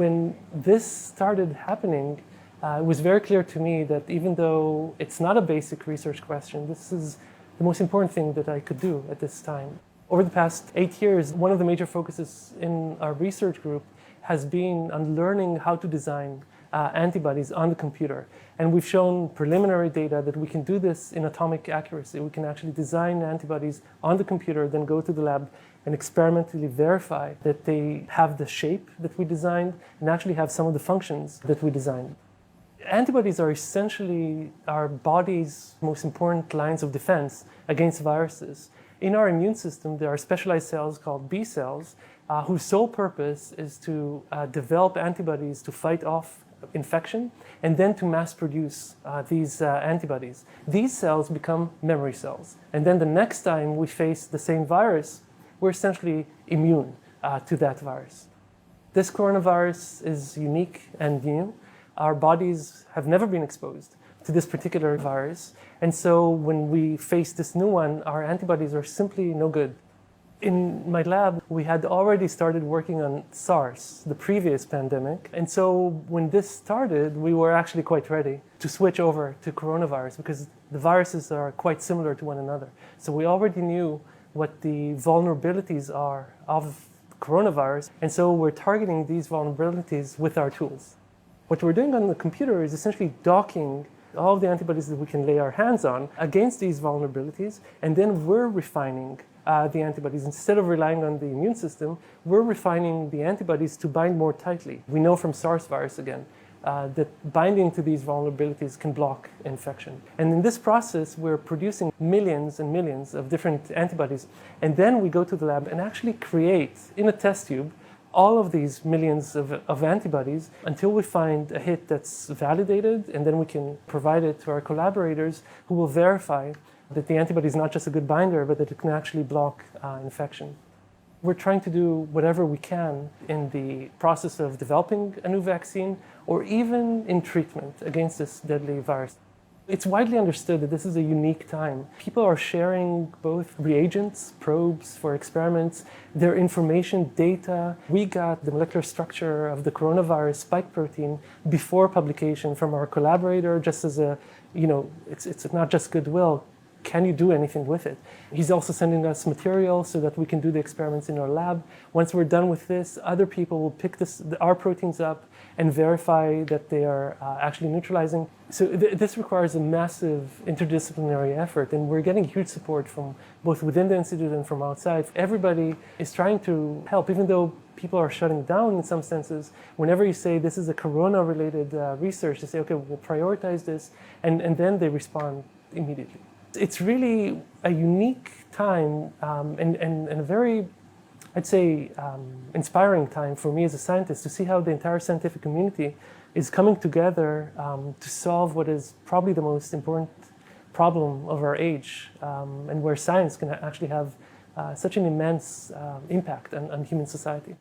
When this started happening, it was very clear to me that even though it's not a basic research question, this is the most important thing that I could do at this time. Over the past 8 years, one of the major focuses in our research group has been on learning how to design antibodies on the computer. And we've shown preliminary data that we can do this in atomic accuracy. We can actually design antibodies on the computer, then go to the lab and experimentally verify that they have the shape that we designed and actually have some of the functions that we designed. Antibodies are essentially our body's most important lines of defense against viruses. In our immune system, there are specialized cells called B cells whose sole purpose is to develop antibodies to fight off infection and then to mass produce these antibodies. These cells become memory cells. And then the next time we face the same virus, we're essentially immune to that virus. This coronavirus is unique and new. Our bodies have never been exposed to this particular virus. And so when we face this new one, our antibodies are simply no good. In my lab, we had already started working on SARS, the previous pandemic. And so when this started, we were actually quite ready to switch over to coronavirus because the viruses are quite similar to one another. So we already knew what the vulnerabilities are of coronavirus. And so we're targeting these vulnerabilities with our tools. What we're doing on the computer is essentially docking all of the antibodies that we can lay our hands on against these vulnerabilities, and then we're refining the antibodies. Instead of relying on the immune system, we're refining the antibodies to bind more tightly. We know from SARS virus again that binding to these vulnerabilities can block infection. And in this process, we're producing millions and millions of different antibodies, and then we go to the lab and actually create, in a test tube, all of these millions of antibodies until we find a hit that's validated, and then we can provide it to our collaborators who will verify that the antibody is not just a good binder, but that it can actually block infection. We're trying to do whatever we can in the process of developing a new vaccine or even in treatment against this deadly virus. It's widely understood that this is a unique time. People are sharing both reagents, probes for experiments, their information, data. We got the molecular structure of the coronavirus spike protein before publication from our collaborator, just as a, it's not just goodwill. Can you do anything with it? He's also sending us material so that we can do the experiments in our lab. Once we're done with this, other people will pick our proteins up and verify that they are actually neutralizing. So this requires a massive interdisciplinary effort, and we're getting huge support from both within the institute and from outside. Everybody is trying to help, even though people are shutting down in some senses. Whenever you say this is a corona-related research, they say, okay, we'll prioritize this, and then they respond immediately. It's really a unique time and a very, I'd say, inspiring time for me as a scientist to see how the entire scientific community is coming together to solve what is probably the most important problem of our age, and where science can actually have such an immense impact on human society.